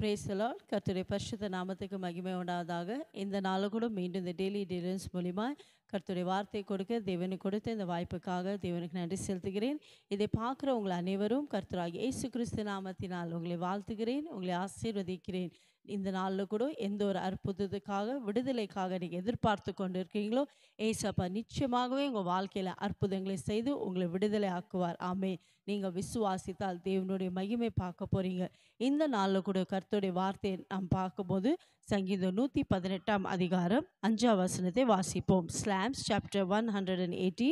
Praise the Lord. கர்த்தருடைய பரிசுத்த நாமத்துக்கு மகிமை உண்டாவதாக. இந்த நாள் கூட மீண்டும் இந்த டெய்லி டெலிவரன்ஸ் மூலிமா கர்த்தருடைய வார்த்தை கொடுக்க தேவனுக்கு கொடுத்த இந்த வாய்ப்புக்காக தேவனுக்கு நன்றி செலுத்துகிறேன். இதை பார்க்குற உங்கள் அனைவரும் கர்த்தராகிய இயேசு கிறிஸ்து நாமத்தினால் உங்களை வாழ்த்துகிறேன், உங்களை ஆசீர்வதிக்கிறேன். இந்த நாளில் கூட எந்த ஒரு அற்புதத்துக்காக விடுதலைக்காக நீங்கள் எதிர்பார்த்து கொண்டு இருக்கீங்களோ, ஏசப்பா நிச்சயமாகவே உங்கள் வாழ்க்கையில் அற்புதங்களை செய்து உங்களை விடுதலை ஆக்குவார். ஆமே. நீங்கள் விசுவாசித்தால் தேவனுடைய மகிமை பார்க்க போகிறீங்க. இந்த நாளில் கூட கர்த்தருடைய வார்த்தையை நாம் பார்க்கும்போது சங்கீதம் 118 அதிகாரம் 5 வசனத்தை வாசிப்போம். Slams chapter 118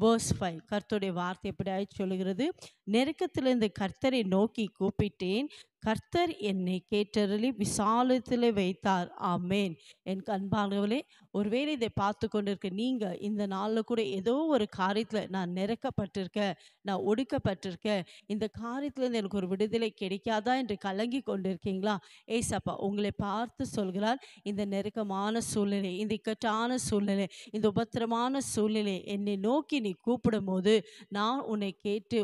verse 5. கர்த்தருடைய வார்த்தை எப்படி சொல்லுகிறது? நெருக்கத்திலிருந்து கர்த்தரை நோக்கி கூப்பிட்டேன், கர்த்தர் என்னை கேட்டருளி விசாலத்தில் வைத்தார். ஆமேன். என் அன்பானவர்களே, ஒருவேளை இதை பார்த்து கொண்டிருக்க நீங்கள் இந்த நாளில் கூட ஏதோ ஒரு காரியத்தில் நான் நெருக்கப்பட்டிருக்கேன், நான் ஒடுக்கப்பட்டிருக்கேன், இந்த காரியத்திலேருந்து எனக்கு ஒரு விடுதலை கிடைக்காதா என்று கலங்கி கொண்டிருக்கீங்களா? ஏசப்பா உங்களை பார்த்து சொல்கிறார், இந்த நெருக்கமான சூழ்நிலை, இந்த இக்கட்டான சூழ்நிலை, இந்த உபத்திரமான சூழ்நிலை என்னை நோக்கி நீ கூப்பிடும் போது நான் உன்னை கேட்டு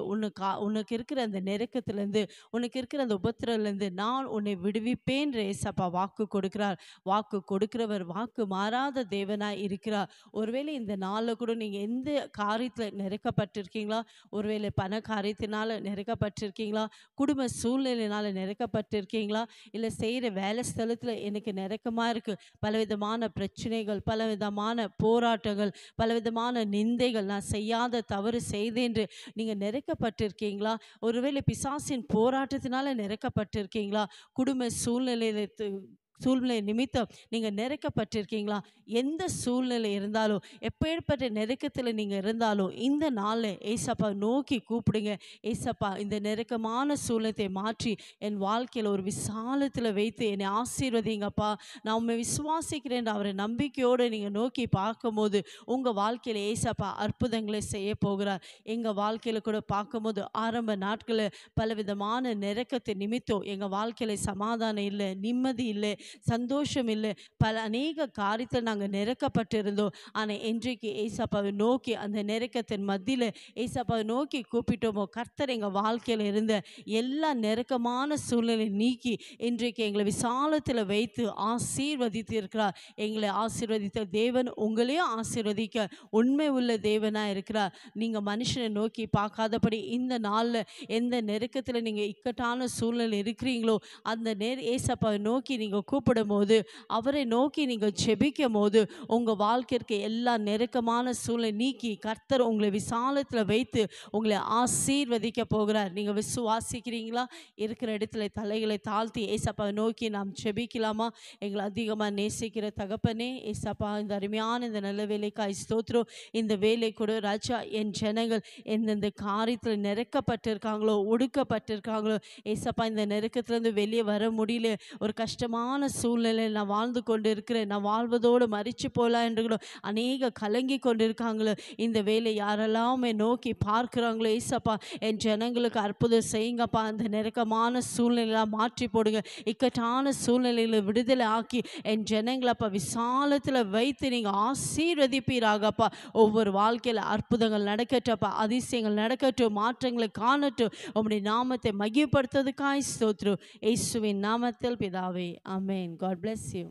உனக்கு இருக்கிற அந்த நெருக்கத்திலேருந்து, உனக்கு இருக்கிற அந்த உபத்திரலேருந்து நான் உன்னை விடுவிப்பேன். ஏசப்பா வாக்கு கொடுக்கிறார். வாக்கு கொடுக்கிறவர் வாக்கு மாறாத தேவனாய் இருக்கிறார். ஒருவேளை இந்த நாளில் கூட நீங்கள் எந்த காரியத்தில் நெருக்கப்பட்டிருக்கீங்களா? ஒருவேளை பண காரியத்தினால நெருக்கப்பட்டிருக்கீங்களா? குடும்ப சூழ்நிலையினால் நெருக்கப்பட்டிருக்கீங்களா? இல்லை செய்கிற வேலை ஸ்தலத்தில் எனக்கு நெருக்கமாக இருக்குது, பலவிதமான பிரச்சனைகள், பலவிதமான போராட்டங்கள், பலவிதமான நிந்தைகள், நான் செய்யாத தவறு செய்தேன்று நீங்கள் நெருக்கப்பட்டிருக்கீங்களா? ஒருவேளை பிசாசின் போராட்டத்தினால நெருக்கப்பட்டிருக்கீங்களா? குடும்ப சூழ்நிலை நிமித்தம் நீங்கள் நெருக்கப்பட்டிருக்கீங்களா? எந்த சூழ்நிலை இருந்தாலும், எப்பேற்பட்ட நெருக்கத்தில் நீங்கள் இருந்தாலும், இந்த நாளில் ஏசப்பா நோக்கி கூப்பிடுங்க. ஏசப்பா இந்த நெருக்கமான சூழ்நிலை மாற்றி என் வாழ்க்கையில் ஒரு விசாலத்தில் வைத்து என்னை ஆசீர்வதிங்கப்பா, நான் உண்மை விசுவாசிக்கிறேன் அவரை நம்பிக்கையோடு நீங்கள் நோக்கி பார்க்கும்போது உங்கள் வாழ்க்கையில் ஏசப்பா அற்புதங்களை செய்ய போகிறார். எங்கள் வாழ்க்கையில் கூட பார்க்கும்போது ஆரம்ப நாட்களில் பலவிதமான நெருக்கத்தை நிமித்தம் எங்கள் வாழ்க்கையில் சமாதானம் இல்லை, நிம்மதி இல்லை, சந்தோஷம் இல்லை, அநேக காரியத்தில் நாங்கள் நெருக்கப்பட்டிருந்தோம். ஆனால் இன்றைக்கு ஏசப்பாவை நோக்கி அந்த நெருக்கத்தின் மத்தியில் ஏசப்பாவை நோக்கி கூப்பிட்டோமோ, கர்த்தர் எங்கள் வாழ்க்கையில் இருந்த எல்லா நெருக்கமான சூழ்நிலை நீக்கி இன்றைக்கு எங்களை விசாலத்தில் வைத்து ஆசீர்வதித்து இருக்கிறார். எங்களை ஆசீர்வதித்த தேவன் உங்களையும் ஆசீர்வதிக்க உண்மை உள்ள தேவனாக இருக்கிறார். நீங்கள் மனுஷனை நோக்கி பார்க்காதபடி இந்த நாளில் எந்த நெருக்கத்தில் நீங்கள் இக்கட்டான சூழ்நிலை இருக்கிறீங்களோ, அந்த ஏசப்பாவை நோக்கி நீங்கள் கூப்பிடும் போது, அவரை நோக்கி நீங்கள் ஜெபிக்கும் போது உங்கள் வாழ்க்கைக்கு எல்லா நெருக்கமான சூழ்நிலை நீக்கி கர்த்தர் உங்களை விசாலத்தில் வைத்து உங்களை ஆசீர்வதிக்க போகிறார். நீங்கள் விசுவாசிக்கிறீங்களா? இருக்கிற இடத்துல தலைகளை தாழ்த்தி ஏசப்பாவை நோக்கி நாம் ஜெபிக்கலாமா? எங்களை அதிகமாக நேசிக்கிற தகப்பனே, ஏசப்பா இந்த அருமையான இந்த நல்ல வேலைக்காய் ஸ்தோத்திரம். இந்த வேலை கூட ராஜா, என் ஜனங்கள் எந்தெந்த காரியத்தில் நெருக்கப்பட்டிருக்காங்களோ, ஒடுக்கப்பட்டிருக்காங்களோ, ஏசப்பா இந்த நெருக்கத்திலேருந்து வெளியே வர முடியல, ஒரு கஷ்டமான சூழ்நிலையில் நான் வாழ்ந்து கொண்டு இருக்கிறேன், நான் வாழ்வதோடு மறிச்சு போகலாம் என்று அநேக கலங்கி கொண்டு இருக்காங்களோ, இந்த வேலை யாரெல்லாம் நோக்கி பார்க்குறாங்களோ, ஏசப்பா என் ஜனங்களுக்கு அற்புதம் செய்யுங்கப்பா. அந்த நெருக்கமான சூழ்நிலையெல்லாம் மாற்றி போடுங்க, இக்கட்டான சூழ்நிலையில் விடுதலை ஆக்கி என் ஜனங்களப்பா விசாலத்தில் வைத்து நீங்கள் ஆசீர்வதிப்பீராகப்பா. ஒவ்வொரு வாழ்க்கையில் அற்புதங்கள் நடக்கட்டப்பா, அதிசயங்கள் நடக்கட்டும், மாற்றங்களை காணட்டும். உம்முடைய நாமத்தை மகிமைப்படுத்துவதற்காய் ஸ்தோத்திரம். இயேசுவின் நாமத்தில் பிதாவே, ஆமென். God bless you.